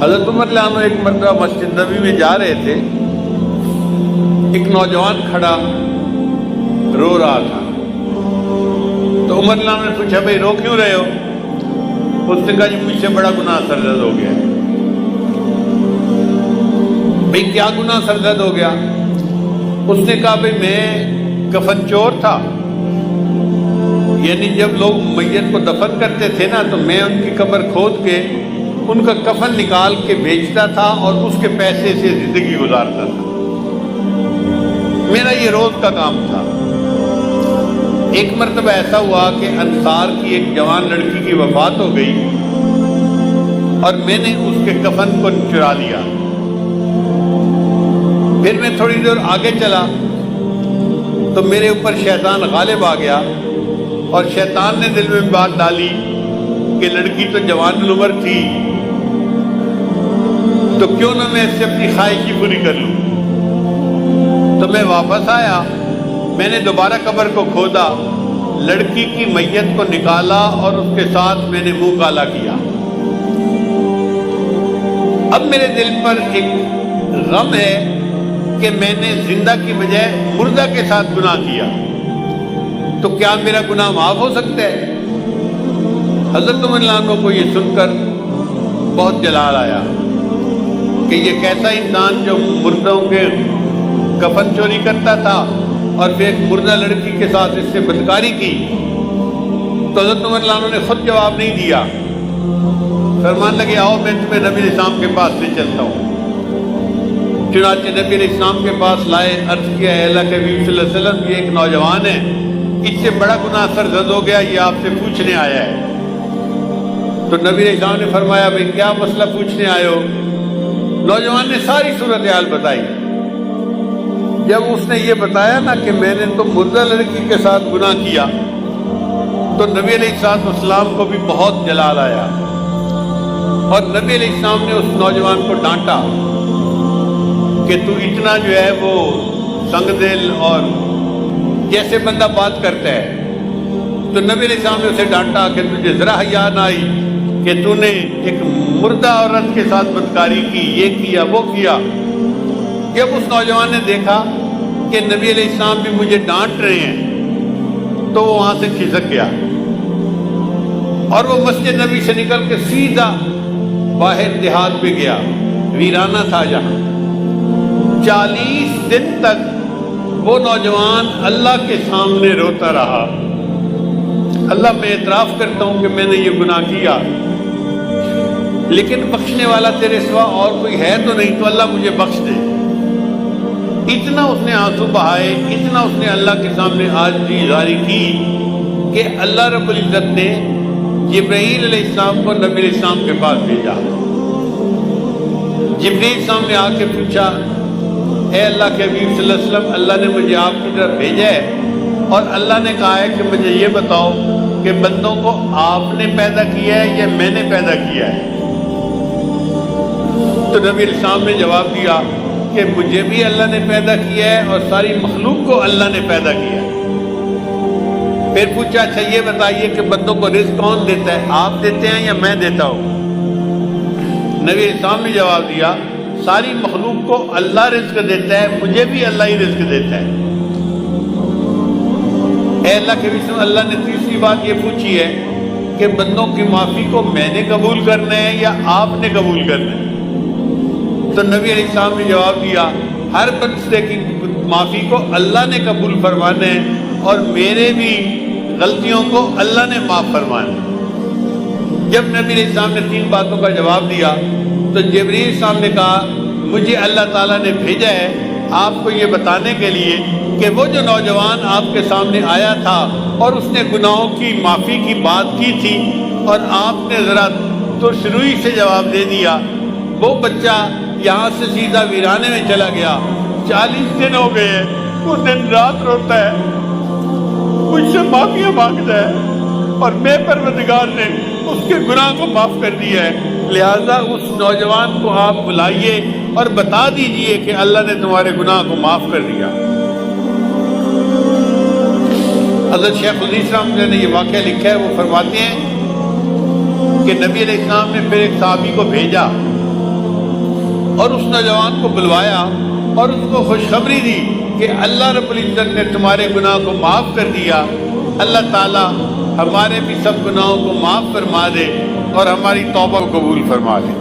حضرت عمر رضی اللہ عنہ ایک مرتبہ مسجد نبوی میں جا رہے تھے، ایک نوجوان کھڑا رو رہا تھا، تو عمر رضی اللہ عنہ نے پوچھا بھائی رو کیوں رہے ہو؟ اس نے کہا جی مجھ سے بڑا گناہ سرزد ہو گیا۔ بھائی کیا گناہ سرزد ہو گیا؟ اس نے کہا بھائی میں کفن چور تھا، یعنی جب لوگ میت کو دفن کرتے تھے نا تو میں ان کی قبر کھود کے ان کا کفن نکال کے بیچتا تھا اور اس کے پیسے سے زندگی گزارتا تھا، میرا یہ روز کا کام تھا۔ ایک مرتبہ ایسا ہوا کہ انصار کی ایک جوان لڑکی کی وفات ہو گئی اور میں نے اس کے کفن کو چرا لیا۔ پھر میں تھوڑی دور آگے چلا تو میرے اوپر شیطان غالب آ گیا اور شیطان نے دل میں بات ڈالی کہ لڑکی تو جوان العمر تھی، تو کیوں نہ میں اس سے اپنی خواہش ہی پوری کر لوں۔ تو میں واپس آیا، میں نے دوبارہ قبر کو کھودا، لڑکی کی میت کو نکالا اور اس کے ساتھ میں نے منہ کالا کیا۔ اب میرے دل پر ایک غم ہے کہ میں نے زندہ کی بجائے مردہ کے ساتھ گناہ کیا، تو کیا میرا گناہ معاف ہو سکتا ہے؟ حضرت عمر رضی اللہ عنہ کو یہ سن کر بہت جلال آیا کہ یہ کیسا انسان جو مردوں کے کفن چوری کرتا تھا اور پھر ایک مردہ لڑکی کے ساتھ اس سے بدکاری کی۔ تو حضرت عمر رضی اللہ عنہ نے خود جواب نہیں دیا، فرمان لگے آؤ میں تمہیں نبی علیہ السلام کے پاس لے چلتا ہوں۔ چنانچہ نبی علیہ السلام کے پاس لائے، عرض کیا اے اللہ کے حبیب صلی اللہ علیہ وسلم یہ ایک نوجوان ہے، اس سے بڑا گناہ سرزد ہو گیا، یہ آپ سے پوچھنے آیا ہے۔ تو نبی علیہ السلام نے فرمایا بھئی کیا مسئلہ پوچھنے آئے ہو؟ نوجوان نے ساری صورتحال بتائی۔ جب اس نے یہ بتایا نا کہ میں نے تو مردہ لڑکی کے ساتھ گناہ کیا، تو نبی علیہ السلام کو بھی بہت جلال آیا اور نبی علیہ السلام نے اس نوجوان کو ڈانٹا کہ تو اتنا جو ہے وہ سنگ دل اور جیسے بندہ بات کرتا ہے۔ تو نبی علیہ السلام نے اسے ڈانٹا کہ تجھے ذرا حیا نہ آئی کہ تو نے ایک مردہ عورت کے ساتھ بدکاری کی، یہ کیا وہ کیا۔ جب اس نوجوان نے دیکھا کہ نبی علیہ السلام بھی مجھے ڈانٹ رہے ہیں تو وہ وہاں سے کھسک گیا اور وہ مسجد نبی سے نکل کے سیدھا باہر دیہات میں گیا، ویرانہ تھا جہاں۔ 40 دن تک وہ نوجوان اللہ کے سامنے روتا رہا، اللہ میں اعتراف کرتا ہوں کہ میں نے یہ گناہ کیا، لیکن بخشنے والا تیرے سوا اور کوئی ہے تو نہیں، تو اللہ مجھے بخش دے۔ اتنا اس نے آنسو بہائے، اتنا اس نے اللہ کے سامنے عاجزی ظاہر کی کہ اللہ رب العزت نے جبرائیل علیہ السلام کو نبی علیہ السلام کے پاس بھیجا۔ جبرائیل السلام نے آ کے پوچھا اے اللہ کے حبیب صلی اللہ علیہ وسلم، اللہ نے مجھے آپ کی طرف بھیجا ہے اور اللہ نے کہا ہے کہ مجھے یہ بتاؤ کہ بندوں کو آپ نے پیدا کیا ہے یا میں نے پیدا کیا ہے؟ تو نبی علیہ السلام نے جواب دیا کہ مجھے بھی اللہ نے پیدا کیا ہے اور ساری مخلوق کو اللہ نے پیدا کیا ہے۔ پھر پوچھا اچھا یہ بتائیے کہ بندوں کو رزق کون دیتا ہے، آپ دیتے ہیں یا میں دیتا ہوں؟ نبی علیہ السلام نے جواب دیا ساری مخلوق کو اللہ رزق دیتا ہے، مجھے بھی اللہ ہی رزق دیتا ہے۔ اے اللہ کے رسول، اللہ نے تیسری بات یہ پوچھی ہے کہ بندوں کی معافی کو میں نے قبول کرنا ہے یا آپ نے قبول کرنا ہے؟ تو نبی علیہ السلام نے جواب دیا ہر بندے کی معافی کو اللہ نے قبول فرمانا ہے اور میرے بھی غلطیوں کو اللہ نے معاف فرمانا ہے۔ جب نبی علیہ السلام نے 3 باتوں کا جواب دیا تو جبرائیل السلام نے کہا مجھے اللہ تعالیٰ نے بھیجا ہے آپ کو یہ بتانے کے لیے کہ وہ جو نوجوان آپ کے سامنے آیا تھا اور اس نے گناہوں کی معافی کی بات کی تھی اور آپ نے ذرا ترشروئی سے جواب دے دیا، وہ بچہ یہاں سے سیدھا ویرانے میں چلا گیا، 40 دن ہو گئے ہیں، وہ دن رات روتا ہے، مجھ سے معافیاں مانگتا ہے اور میں پروردگار نے اس کے گناہ کو معاف کر دیا ہے۔ لہذا اس نوجوان کو آپ بلائیے اور بتا دیجئے کہ اللہ نے تمہارے گناہ کو معاف کر دیا۔ حضرت شیخ الحدیث رحمۃ اللہ نے یہ واقعہ لکھا ہے، وہ فرماتے ہیں کہ نبی علیہ السلام نے پھر ایک صحابی کو بھیجا اور اس نوجوان کو بلوایا اور اس کو خوشخبری دی کہ اللہ رب العزت نے تمہارے گناہ کو معاف کر دیا، اللہ تعالیٰ ہمارے بھی سب گناہوں کو معاف فرما دے اور ہماری توبہ کو قبول فرما دے۔